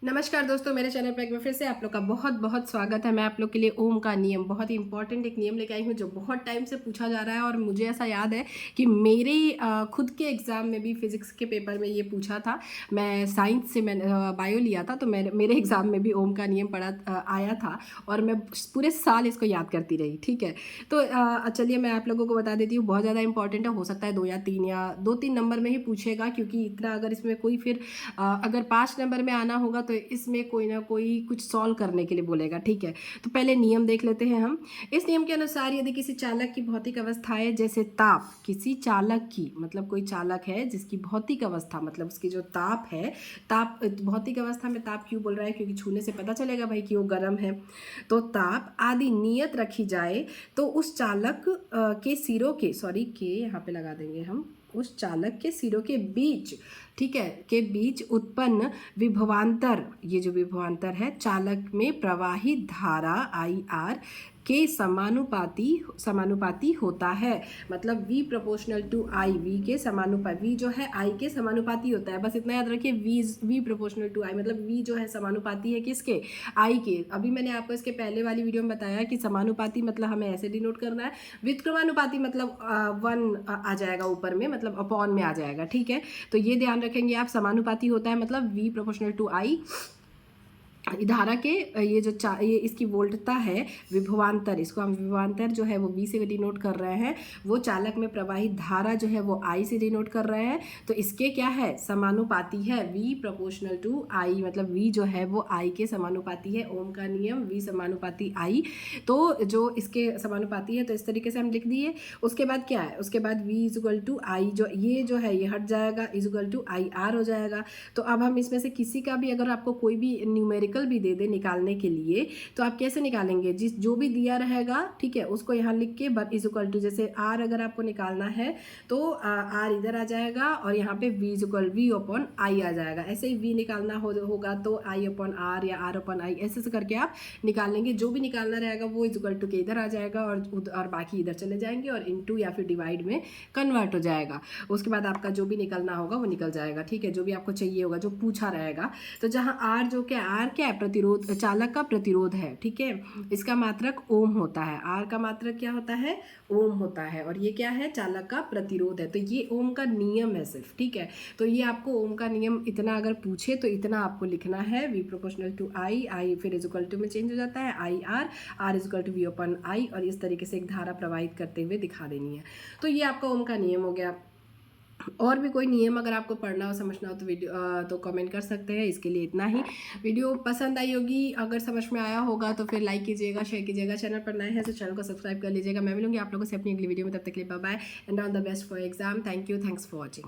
नमस्कार दोस्तों, मेरे चैनल पर एक बार फिर से आप लोग का बहुत बहुत स्वागत है। मैं आप लोग के लिए ओम का नियम, बहुत ही इंपॉर्टेंट एक नियम लेके आई हूँ जो बहुत टाइम से पूछा जा रहा है। और मुझे ऐसा याद है कि मेरे खुद के एग्ज़ाम में भी फिज़िक्स के पेपर में ये पूछा था। मैं साइंस से मैंने बायो लिया था, तो मेरे एग्ज़ाम में भी ओम का नियम आया था और मैं पूरे साल इसको याद करती रही। ठीक है, तो चलिए मैं आप लोगों को बता देती हूँ। बहुत ज़्यादा इंपॉर्टेंट है, हो सकता है 2 या 3 नंबर में ही पूछेगा, क्योंकि इतना अगर इसमें कोई फिर अगर 5 नंबर में आना होगा तो इसमें कोई ना कोई कुछ सॉल्व करने के लिए बोलेगा। ठीक है, तो पहले नियम देख लेते हैं हम। इस नियम के अनुसार यदि किसी चालक की भौतिक अवस्थाएं जैसे ताप, किसी चालक की मतलब कोई चालक है जिसकी भौतिक अवस्था मतलब उसकी जो ताप है, ताप भौतिक अवस्था में ताप क्यों बोल रहा है, क्योंकि छूने से पता चलेगा भाई कि वो गर्म है। तो ताप आदि नियत रखी जाए तो उस चालक के सिरों के यहाँ पे लगा देंगे हम, उस चालक के सिरों के बीच, ठीक है, के बीच उत्पन्न विभवांतर, ये जो विभवांतर है चालक में प्रवाहित धारा आई आर के समानुपाती होता है। मतलब V proportional to I, V के समानुपाती, V जो है I के समानुपाती होता है। बस इतना याद रखिए, V प्रोपोर्शनल टू I, मतलब V जो है समानुपाती है किसके, I के। अभी मैंने आपको इसके पहले वाली वीडियो में बताया कि समानुपाती मतलब हमें ऐसे डिनोट करना है, व्युत्क्रमानुपाती मतलब 1 आ जाएगा ऊपर में, मतलब अपॉन में आ जाएगा। ठीक है, तो ये ध्यान रखेंगे आप, समानुपाती होता है मतलब V प्रोपोर्शनल टू I। धारा के ये इसकी वोल्टता है विभवांतर, इसको हम विभवांतर जो है वो V से डिनोट कर रहे हैं, वो चालक में प्रवाहित धारा जो है वो I से डिनोट कर रहे हैं। तो इसके क्या है, समानुपाती है, V प्रोपोर्शनल टू I, मतलब V जो है वो I के समानुपाती है। ओम का नियम V समानुपाती I, तो जो इसके समानुपाती है तो इस तरीके से हम लिख दिए। उसके बाद क्या है, उसके बाद V इजल टू I, जो है ये हट जाएगा, इजल टू IR हो जाएगा। तो अब हम इसमें से किसी का भी अगर आपको कोई भी न्यूमेरिकल भी दे दे निकालने के लिए, तो आप कैसे निकालेंगे, जो भी दिया रहेगा, ठीक है, उसको यहाँ लिख के इज इक्वल टू, जैसे R अगर आपको निकालना है तो R इधर आ जाएगा और यहाँ पे V अपॉन I आ जाएगा। ऐसे ही V निकालना होगा तो I अपॉन R या R अपॉन I, ऐसे करके आप निकाल लेंगे। जो भी निकालना रहेगा वो इज इक्वल टू के इधर आ जाएगा और बाकी इधर चले जाएंगे और इनटू या फिर डिवाइड में कन्वर्ट हो जाएगा। उसके बाद आपका जो भी निकलना होगा वो निकल जाएगा। ठीक है, जो भी आपको चाहिए होगा, जो पूछा रहेगा। तो जहाँ R जो क्या, R क्या है, प्रतिरोध, चालक का प्रतिरोध है। ठीक है, इसका मात्रक ओम होता है, R का मात्रक क्या होता है, ओम होता है, और ये क्या है, चालक का प्रतिरोध है। तो ये ओम का नियम है सिर्फ। ठीक है, तो ये आपको ओम का नियम इतना अगर पूछे तो इतना आपको लिखना है, V प्रोपोर्शनल टू I फिर इज इक्वल टू में चेंज हो जाता है IR, R is equal to V upon I, और इस तरीके से एक धारा प्रवाहित करते हुए दिखा देनी है। तो ये आपका ओम का नियम हो गया। और भी कोई नियम अगर आपको पढ़ना हो, समझना हो तो तो कमेंट कर सकते हैं। इसके लिए इतना ही। वीडियो पसंद आई होगी, अगर समझ में आया होगा तो फिर लाइक कीजिएगा, शेयर कीजिएगा। चैनल पर नए हैं तो चैनल को सब्सक्राइब कर लीजिएगा। मैं मिलूंगी आप लोगों से अपनी अगली वीडियो में, तब तक के लिए bye bye and all the best for exam. Thank you, thanks for watching.